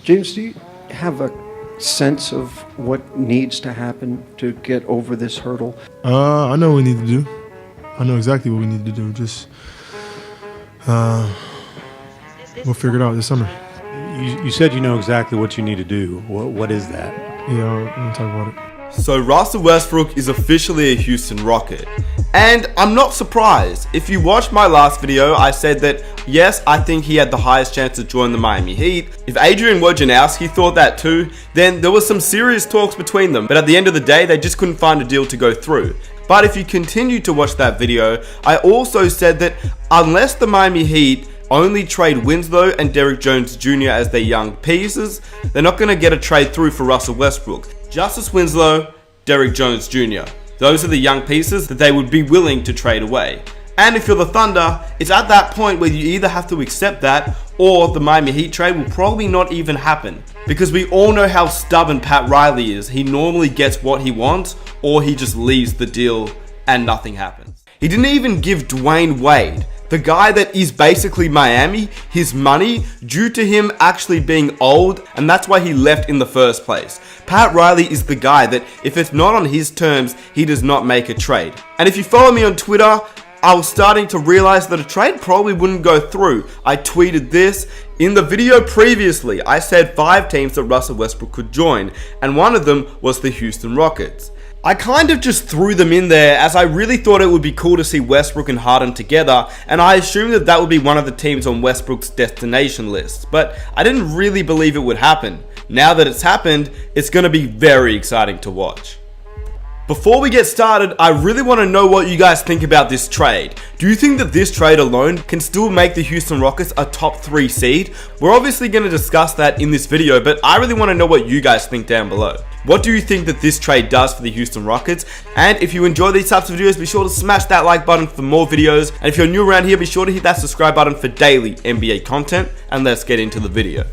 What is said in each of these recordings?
James, do you have a sense of what needs to happen to get over this hurdle? I know what we need to do. I know exactly what we need to do. Just we'll figure it out this summer. You said you know exactly what you need to do. What is that? Yeah, we'll talk about it. So Russell Westbrook is officially a Houston Rocket. And I'm not surprised. If you watched my last video, I said that yes, I think he had the highest chance to join the Miami Heat. If Adrian Wojnarowski thought that too, then there was some serious talks between them. But at the end of the day, they just couldn't find a deal to go through. But if you continue to watch that video, I also said that unless the Miami Heat only trade Winslow and Derrick Jones Jr. as their young pieces, they're not going to get a trade through for Russell Westbrook. Justice Winslow, Derrick Jones Jr. Those are the young pieces that they would be willing to trade away. And if you're the Thunder, it's at that point where you either have to accept that or the Miami Heat trade will probably not even happen. Because we all know how stubborn Pat Riley is. He normally gets what he wants or he just leaves the deal and nothing happens. He didn't even give Dwayne Wade, the guy that is basically Miami, his money due to him actually being old, and that's why he left in the first place. Pat Riley is the guy that if it's not on his terms, he does not make a trade. And if you follow me on Twitter, I was starting to realize that a trade probably wouldn't go through. I tweeted this. In the video previously, I said 5 teams that Russell Westbrook could join, and one of them was the Houston Rockets. I kind of just threw them in there as I really thought it would be cool to see Westbrook and Harden together, and I assumed that that would be one of the teams on Westbrook's destination list, but I didn't really believe it would happen. Now that it's happened, it's going to be very exciting to watch. Before we get started, I really want to know what you guys think about this trade. Do you think that this trade alone can still make the Houston Rockets a top 3 seed? We're obviously going to discuss that in this video, but I really want to know what you guys think down below. What do you think that this trade does for the Houston Rockets? And if you enjoy these types of videos, be sure to smash that like button for more videos. And if you're new around here, be sure to hit that subscribe button for daily NBA content. And let's get into the video.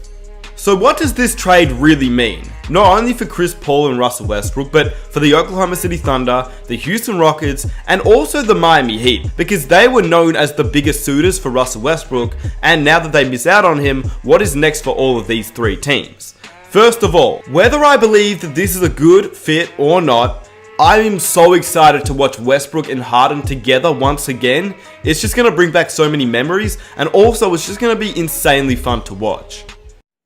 So what does this trade really mean? Not only for Chris Paul and Russell Westbrook, but for the Oklahoma City Thunder, the Houston Rockets, and also the Miami Heat, because they were known as the biggest suitors for Russell Westbrook, and now that they miss out on him, what is next for all of these 3 teams? First of all, whether I believe that this is a good fit or not, I am so excited to watch Westbrook and Harden together once again. It's just going to bring back so many memories, and also it's just going to be insanely fun to watch.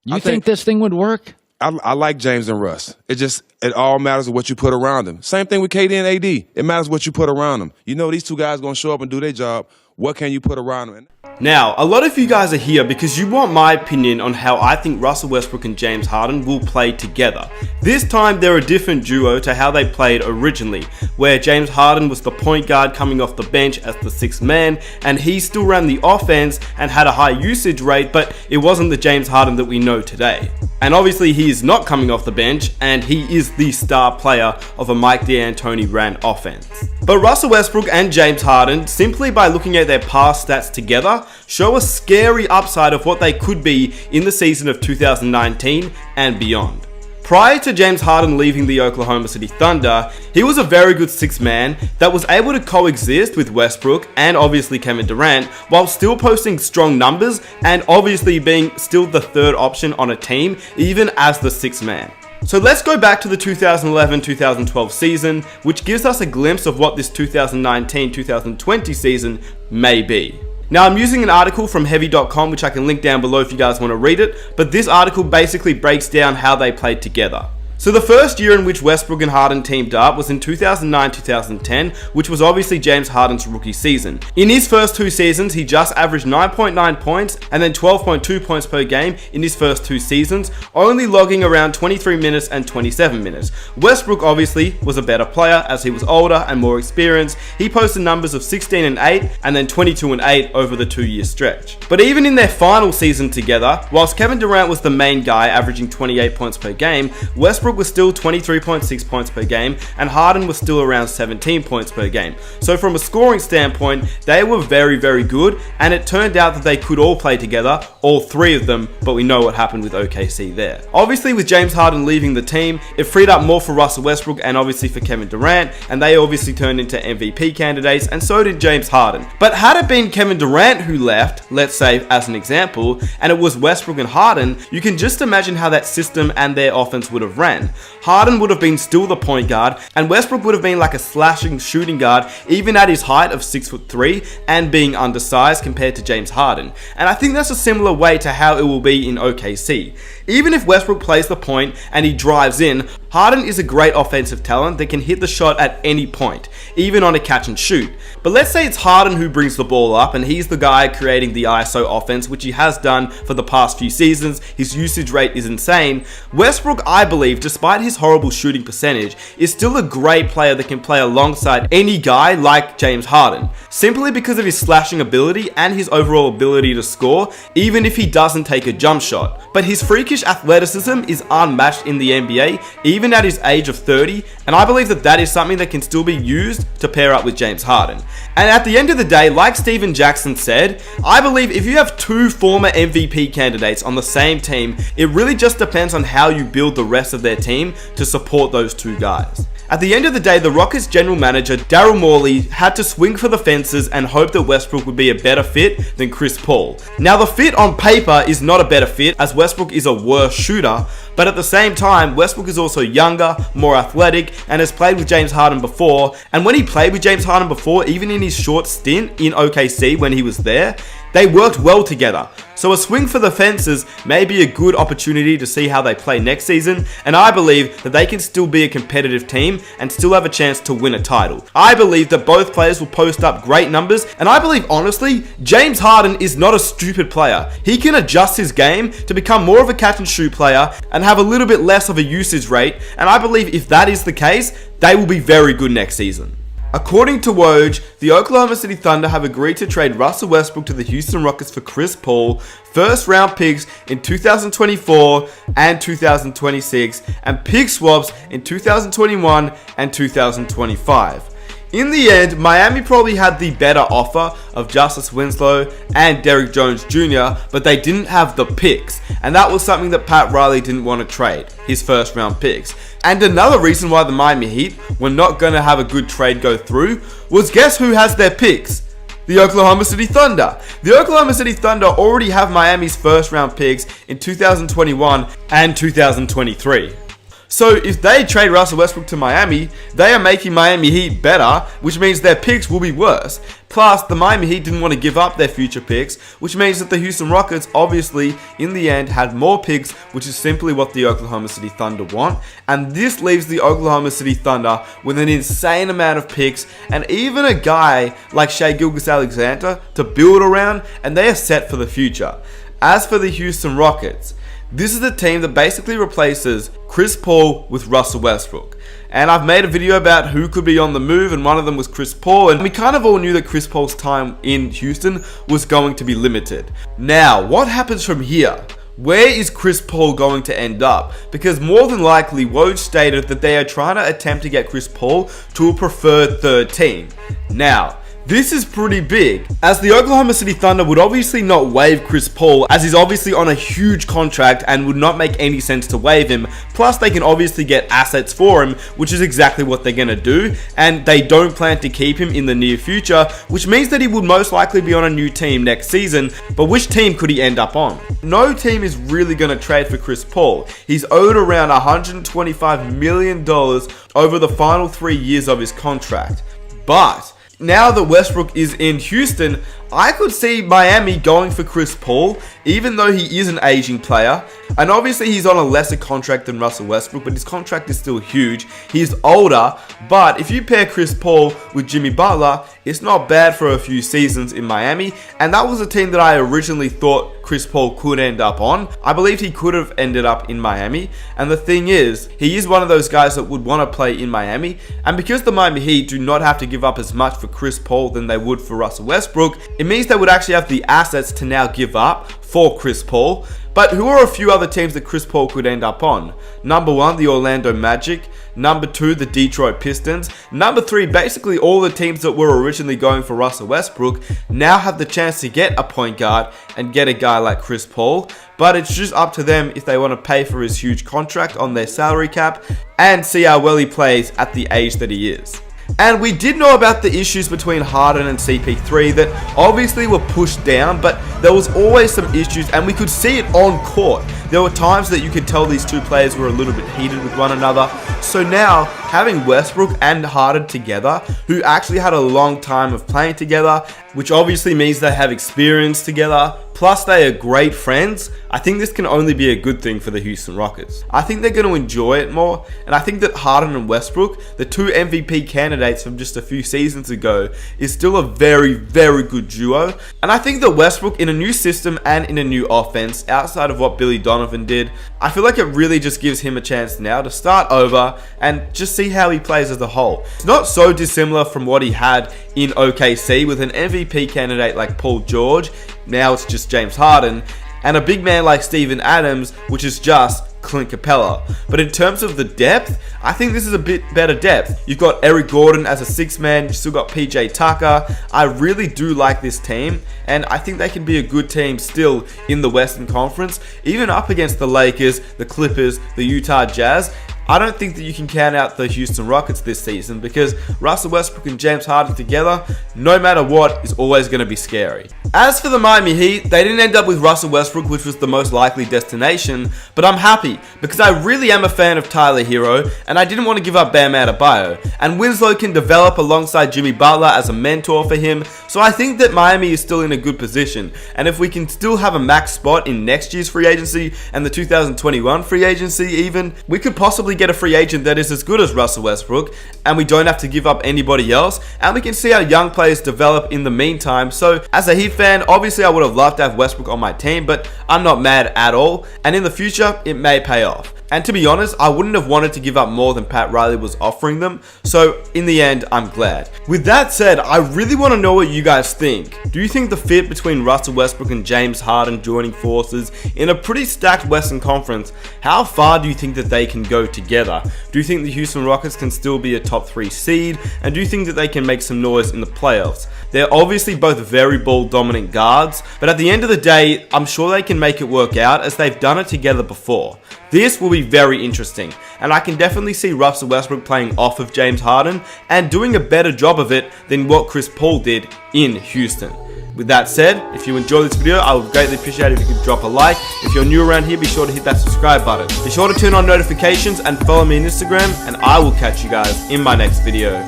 You think this thing would work? I like James and Russ. It all matters what you put around them. Same thing with KD and AD. It matters what you put around them. You know these 2 guys going to show up and do their job. What can you put around them? Now, a lot of you guys are here because you want my opinion on how I think Russell Westbrook and James Harden will play together. This time, they're a different duo to how they played originally, where James Harden was the point guard coming off the bench as the 6th man, and he still ran the offense and had a high usage rate, but it wasn't the James Harden that we know today. And obviously, he is not coming off the bench, and he is the star player of a Mike D'Antoni ran offense. But Russell Westbrook and James Harden, simply by looking at their past stats together, show a scary upside of what they could be in the season of 2019 and beyond. Prior to James Harden leaving the Oklahoma City Thunder, he was a very good 6th man that was able to coexist with Westbrook and obviously Kevin Durant while still posting strong numbers and obviously being still the 3rd option on a team even as the 6th man. So let's go back to the 2011-2012 season, which gives us a glimpse of what this 2019-2020 season may be. Now, I'm using an article from heavy.com, which I can link down below if you guys want to read it, but this article basically breaks down how they played together. So the first year in which Westbrook and Harden teamed up was in 2009-2010, which was obviously James Harden's rookie season. In his first 2 seasons, he just averaged 9.9 points and then 12.2 points per game in his first 2 seasons, only logging around 23 minutes and 27 minutes. Westbrook obviously was a better player as he was older and more experienced. He posted numbers of 16 and 8 and then 22 and 8 over the 2-year stretch. But even in their final season together, whilst Kevin Durant was the main guy averaging 28 points per game, Westbrook Westbrook was still 23.6 points per game, and Harden was still around 17 points per game. So from a scoring standpoint, they were very, very good, and it turned out that they could all play together, all three of them, but we know what happened with OKC there. Obviously, with James Harden leaving the team, it freed up more for Russell Westbrook and obviously for Kevin Durant, and they obviously turned into MVP candidates, and so did James Harden. But had it been Kevin Durant who left, let's say as an example, and it was Westbrook and Harden, you can just imagine how that system and their offense would have ran. Harden would have been still the point guard, and Westbrook would have been like a slashing shooting guard, even at his height of 6'3" and being undersized compared to James Harden. And I think that's a similar way to how it will be in OKC. Even if Westbrook plays the point and he drives in, Harden is a great offensive talent that can hit the shot at any point, even on a catch and shoot. But let's say it's Harden who brings the ball up and he's the guy creating the ISO offense, which he has done for the past few seasons. His usage rate is insane. Westbrook, I believe, despite his horrible shooting percentage, is still a great player that can play alongside any guy like James Harden, simply because of his slashing ability and his overall ability to score, even if he doesn't take a jump shot. But his freakish athleticism is unmatched in the NBA, even at his age of 30, and I believe that that is something that can still be used to pair up with James Harden. And at the end of the day, like Steven Jackson said, I believe if you have two former MVP candidates on the same team, it really just depends on how you build the rest of their team to support those two guys. At the end of the day, the Rockets general manager, Daryl Morey, had to swing for the fences and hope that Westbrook would be a better fit than Chris Paul. Now, the fit on paper is not a better fit, as Westbrook is a worse shooter, but at the same time, Westbrook is also younger, more athletic, and has played with James Harden before. And when he played with James Harden before, even in his short stint in OKC when he was there, they worked well together. So a swing for the fences may be a good opportunity to see how they play next season, and I believe that they can still be a competitive team and still have a chance to win a title. I believe that both players will post up great numbers, and I believe honestly, James Harden is not a stupid player. He can adjust his game to become more of a catch and shoot player and have a little bit less of a usage rate, and I believe if that is the case, they will be very good next season. According to Woj, the Oklahoma City Thunder have agreed to trade Russell Westbrook to the Houston Rockets for Chris Paul, first round picks in 2024 and 2026, and pick swaps in 2021 and 2025. In the end, Miami probably had the better offer of Justice Winslow and Derrick Jones Jr., but they didn't have the picks, and that was something that Pat Riley didn't want to trade, his first round picks. And another reason why the Miami Heat were not going to have a good trade go through was, guess who has their picks? The Oklahoma City Thunder. The Oklahoma City Thunder already have Miami's first round picks in 2021 and 2023. So if they trade Russell Westbrook to Miami, they are making Miami Heat better, which means their picks will be worse. Plus, the Miami Heat didn't want to give up their future picks, which means that the Houston Rockets obviously, in the end, had more picks, which is simply what the Oklahoma City Thunder want. And this leaves the Oklahoma City Thunder with an insane amount of picks, and even a guy like Shai Gilgeous-Alexander to build around, and they are set for the future. As for the Houston Rockets, this is the team that basically replaces Chris Paul with Russell Westbrook. And I've made a video about who could be on the move, and one of them was Chris Paul, and we kind of all knew that Chris Paul's time in Houston was going to be limited. Now, what happens from here? Where is Chris Paul going to end up? Because more than likely, Woj stated that they are trying to attempt to get Chris Paul to a preferred third team. Now, this is pretty big, as the Oklahoma City Thunder would obviously not waive Chris Paul, as he's obviously on a huge contract and would not make any sense to waive him. Plus, they can obviously get assets for him, which is exactly what they're going to do, and they don't plan to keep him in the near future, which means that he would most likely be on a new team next season. But which team could he end up on? No team is really going to trade for Chris Paul. He's owed around $125 million over the final 3 years of his contract. But now that Westbrook is in Houston, I could see Miami going for Chris Paul, even though he is an aging player. And obviously he's on a lesser contract than Russell Westbrook, but his contract is still huge. He's older, but if you pair Chris Paul with Jimmy Butler, it's not bad for a few seasons in Miami. And that was a team that I originally thought Chris Paul could end up on. I believed he could have ended up in Miami. And the thing is, he is one of those guys that would want to play in Miami. And because the Miami Heat do not have to give up as much for Chris Paul than they would for Russell Westbrook, it means they would actually have the assets to now give up for Chris Paul. But who are a few other teams that Chris Paul could end up on? Number 1, the Orlando Magic. Number 2, the Detroit Pistons. Number 3, basically all the teams that were originally going for Russell Westbrook now have the chance to get a point guard and get a guy like Chris Paul. But it's just up to them if they want to pay for his huge contract on their salary cap and see how well he plays at the age that he is. And we did know about the issues between Harden and CP3 that obviously were pushed down, but there was always some issues and we could see it on court. There were times that you could tell these two players were a little bit heated with one another. So now, having Westbrook and Harden together, who actually had a long time of playing together, which obviously means they have experience together, plus they are great friends, I think this can only be a good thing for the Houston Rockets. I think they're going to enjoy it more, and I think that Harden and Westbrook, the two MVP candidates from just a few seasons ago, is still a very, very good duo. And I think that Westbrook, in a new system and in a new offense, outside of what Billy Donovan did, I feel like it really just gives him a chance now to start over and just see how he plays as a whole. It's not so dissimilar from what he had in OKC with an MVP candidate like Paul George. Now it's just James Harden, and a big man like Steven Adams, which is just Clint Capella. But in terms of the depth, I think this is a bit better depth. You've got Eric Gordon as a 6th man, you've still got PJ Tucker. I really do like this team, and I think they can be a good team still in the Western Conference, even up against the Lakers, the Clippers, the Utah Jazz. I don't think that you can count out the Houston Rockets this season because Russell Westbrook and James Harden together, no matter what, is always going to be scary. As for the Miami Heat, they didn't end up with Russell Westbrook, which was the most likely destination, but I'm happy because I really am a fan of Tyler Hero and I didn't want to give up Bam Adebayo. And Winslow can develop alongside Jimmy Butler as a mentor for him, so I think that Miami is still in a good position. And if we can still have a max spot in next year's free agency and the 2021 free agency even, we could possibly get a free agent that is as good as Russell Westbrook, and we don't have to give up anybody else, and we can see how young players develop in the meantime. So as a Heat fan, obviously I would have loved to have Westbrook on my team, but I'm not mad at all, and in the future it may pay off. And to be honest, I wouldn't have wanted to give up more than Pat Riley was offering them, so in the end, I'm glad. With that said, I really want to know what you guys think. Do you think the fit between Russell Westbrook and James Harden joining forces in a pretty stacked Western Conference, how far do you think that they can go together? Do you think the Houston Rockets can still be a top 3 seed? And do you think that they can make some noise in the playoffs? They're obviously both very ball dominant guards, but at the end of the day, I'm sure they can make it work out as they've done it together before. This will be very interesting, and I can definitely see Russell Westbrook playing off of James Harden and doing a better job of it than what Chris Paul did in Houston. With that said, if you enjoyed this video, I would greatly appreciate it if you could drop a like. If you're new around here, be sure to hit that subscribe button. Be sure to turn on notifications and follow me on Instagram, and I will catch you guys in my next video.